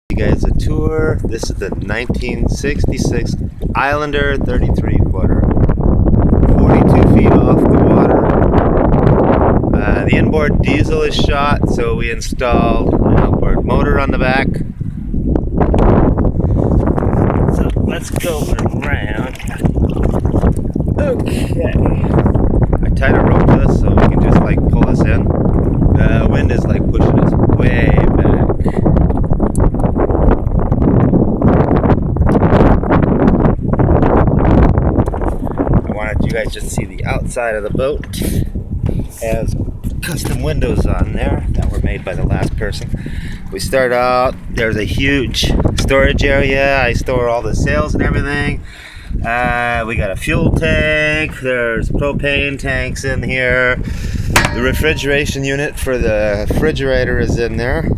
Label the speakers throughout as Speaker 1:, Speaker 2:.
Speaker 1: You guys a tour. This is the 1966 Islander 33 footer, 42 feet off the water. The inboard diesel is shot, so we installed an outboard motor on the back. So let's go around. Okay. I tied a rope to this so we can just like pull us in. The wind is like pushing us way back. I wanted you guys just see the outside of the boat. It has custom windows on there that were made by the last person. We start out, there's a huge storage area. I store all the sails and everything. We got a fuel tank. There's propane tanks in here. The refrigeration unit for the refrigerator is in there.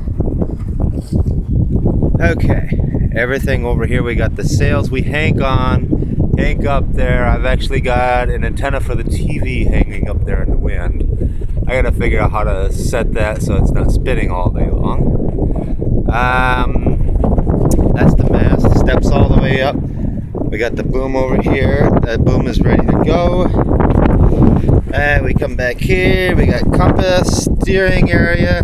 Speaker 1: Okay, everything over here. We got the sails we hank up there. I've actually got an antenna for the TV hanging up there in the wind. I gotta figure out how to set that so it's not spinning all day long. That's the mast. The steps all the way up. We got the boom over here. That boom is ready to go. And we come back here. We got compass, steering area.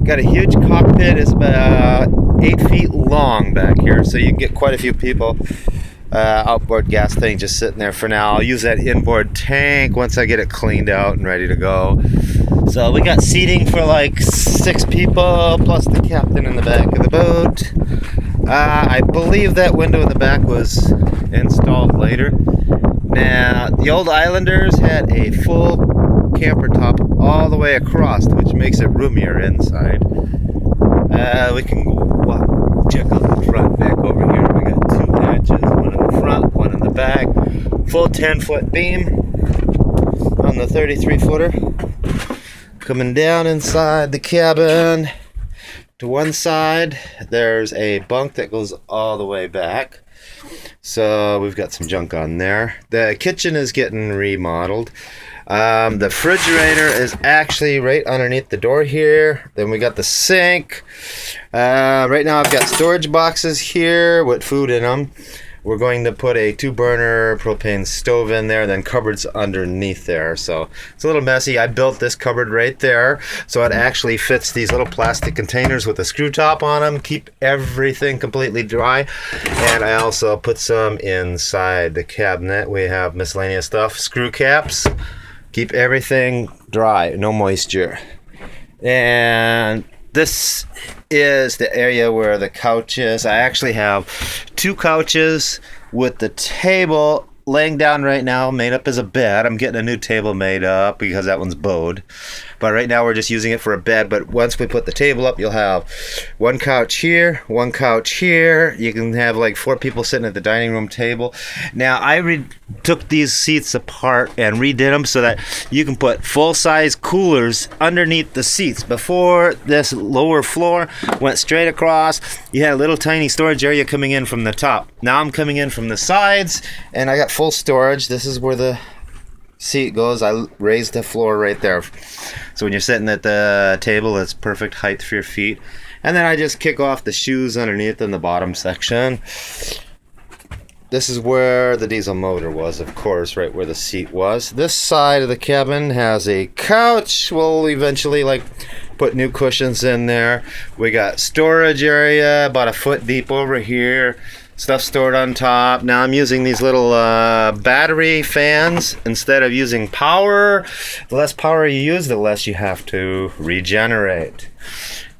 Speaker 1: Got a huge cockpit. It's about 8 feet long back here, so you can get quite a few people. Outboard gas tank just sitting there for now. I'll use that inboard tank once I get it cleaned out and ready to go. So we got seating for like 6 people plus the captain in the back of the boat. I believe that window in the back was installed later. Now, the old Islanders had a full camper top all the way across, which makes it roomier inside. We can check out the front deck over here. We got 2 hatches, one in the front, one in the back. Full 10-foot beam on the 33 footer. Coming down inside the cabin. To one side, there's a bunk that goes all the way back. So we've got some junk on there. The kitchen is getting remodeled. The refrigerator is actually right underneath the door here. Then we got the sink. Right now I've got storage boxes here with food in them. We're going to put a 2-burner propane stove in there, then cupboards underneath there. So it's a little messy. I built this cupboard right there, so it actually fits these little plastic containers with a screw top on them, keep everything completely dry. And I also put some inside the cabinet. We have miscellaneous stuff, screw caps, keep everything dry, no moisture. And this is the area where the couch is. I actually have 2 couches with the table laying down right now, made up as a bed. I'm getting a new table made up because that one's bowed. But right now we're just using it for a bed. But once we put the table up, you'll have 1 couch here, 1 couch here. You can have like 4 people sitting at the dining room table. Now I took these seats apart and redid them so that you can put full-size coolers underneath the seats. Before, this lower floor went straight across. You had a little tiny storage area coming in from the top. Now I'm coming in from the sides, and I got full storage. This is where the seat goes. I raised the floor right there. So when you're sitting at the table, it's perfect height for your feet. And then I just kick off the shoes underneath in the bottom section. This is where the diesel motor was, of course, right where the seat was. This side of the cabin has a couch. We'll eventually put new cushions in there. We got storage area about 1 foot deep over here. Stuff stored on top. Now I'm using these little battery fans instead of using power. The less power you use, the less you have to regenerate.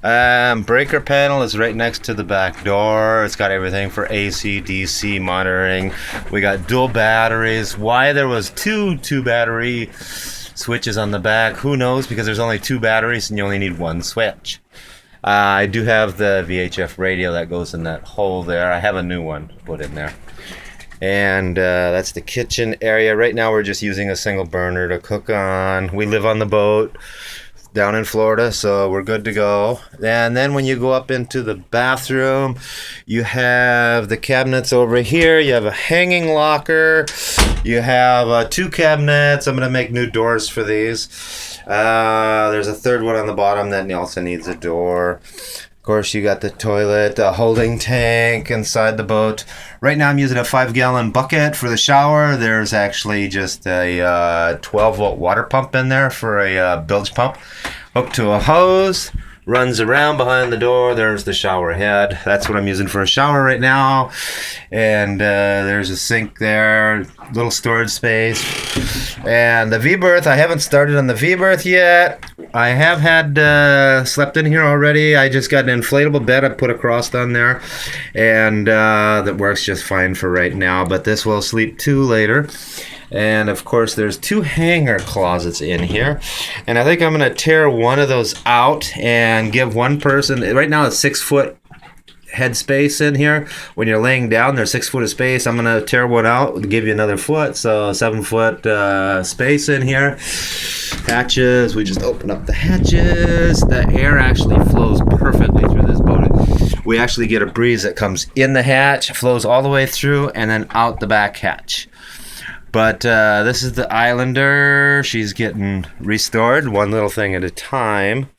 Speaker 1: Breaker panel is right next to the back door. It's got everything for AC, DC monitoring. We got dual batteries. Why there was two battery switches on the back, who knows, because there's only 2 batteries and you only need 1 switch. I do have the VHF radio that goes in that hole there. I have a new one put in there. And that's the kitchen area. Right now we're just using a single burner to cook on. We live on the boat down in Florida, so we're good to go. And then when you go up into the bathroom, you have the cabinets over here. You have a hanging locker. You have 2 cabinets. I'm going to make new doors for these. There's a third one on the bottom that also needs a door. course, you got the toilet, a holding tank inside the boat. Right now I'm using a 5-gallon bucket for the shower. There's actually just a 12-volt water pump in there for a bilge pump. Hooked to a hose, runs around behind the door. There's the shower head. That's what I'm using for a shower right now. And there's a sink there, little storage space. And the V-berth, I haven't started on the V-berth yet. I have had slept in here already. I just got an inflatable bed I put across on there. And that works just fine for right now. But this will sleep 2 later. And of course there's 2 hanger closets in here, and I think I'm gonna tear one of those out and give one person, right now it's 6 foot head space in here. When you're laying down, there's 6 foot of space. I'm gonna tear one out and give you another foot, so 7 foot space in here. Hatches, we just open up the hatches. The air actually flows perfectly through this boat. We actually get a breeze that comes in the hatch, flows all the way through, and then out the back hatch. But this is the Islander. She's getting restored, one little thing at a time.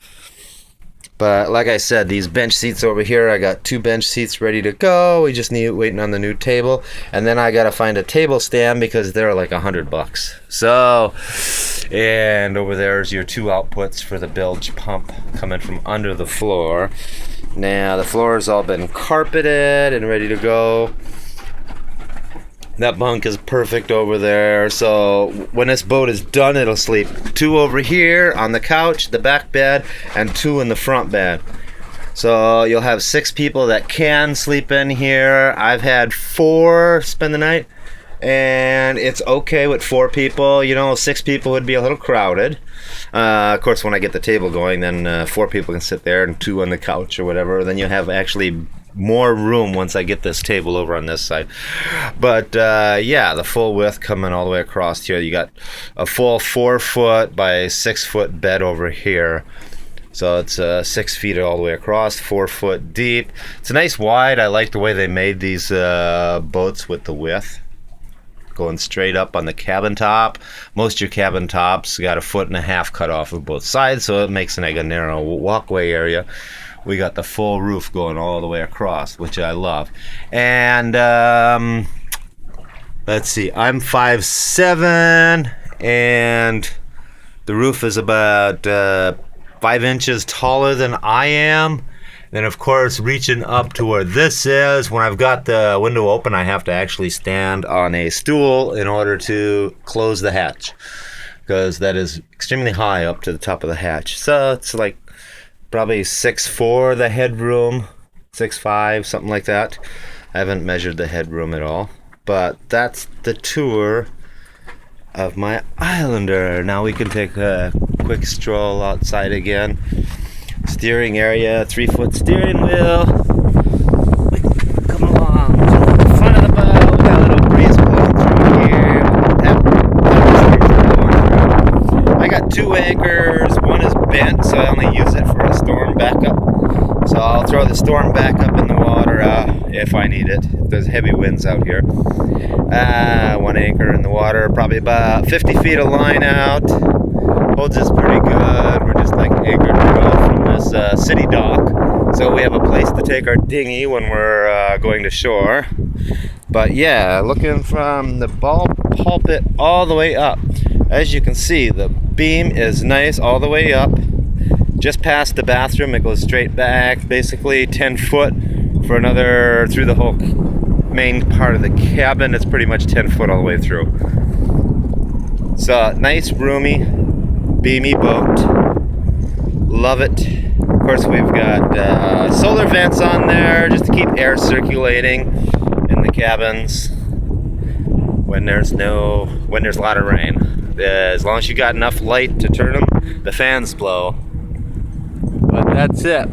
Speaker 1: But like I said, these bench seats over here, I got 2 bench seats ready to go. We just need waiting on the new table. And then I got to find a table stand because they're like $100. So, and over there's your 2 outputs for the bilge pump coming from under the floor. Now the floor has all been carpeted and ready to go. That bunk is perfect over there. So when this boat is done, it'll sleep 2 over here on the couch, the back bed, and 2 in the front bed. So you'll have 6 people that can sleep in here. I've had 4 spend the night, and it's okay with 4 people. You know, 6 people would be a little crowded. Of course, when I get the table going, then 4 people can sit there and 2 on the couch or whatever. Then you have actually more room once I get this table over on this side. But yeah, the full width coming all the way across here. You got a full 4 foot by 6 foot bed over here. So it's 6 feet all the way across, 4 foot deep. It's a nice wide. I like the way they made these boats with the width. Going straight up on the cabin top. Most of your cabin tops got 1.5 foot cut off of both sides, so it makes like a narrow walkway area. We got the full roof going all the way across, which I love. And let's see, I'm 5'7", and the roof is about 5 inches taller than I am. Then of course, reaching up to where this is, when I've got the window open, I have to actually stand on a stool in order to close the hatch, because that is extremely high up to the top of the hatch. So it's like probably 6'4", the headroom, 6'5", something like that. I haven't measured the headroom at all, but that's the tour of my Islander. Now we can take a quick stroll outside again. Steering area, 3 foot steering wheel. Come along to the front of the boat. We got a little breeze blowing through here. I got 2 anchors. One is bent, so I only use it for a storm backup. So I'll throw the storm backup in the water if I need it. If there's heavy winds out here. 1 anchor in the water, probably about 50 feet of line out. Holds us pretty good. We're just like anchored from this city dock, so we have a place to take our dinghy when we're going to shore. But yeah, looking from the pulpit all the way up, as you can see, the beam is nice all the way up. Just past the bathroom, it goes straight back, basically 10 foot for another, through the whole main part of the cabin. It's pretty much 10 foot all the way through. So nice, roomy, beamy boat. Love it. Of course, we've got solar vents on there just to keep air circulating in the cabins when there's a lot of rain. As long as you got enough light to turn them, the fans blow. But that's it.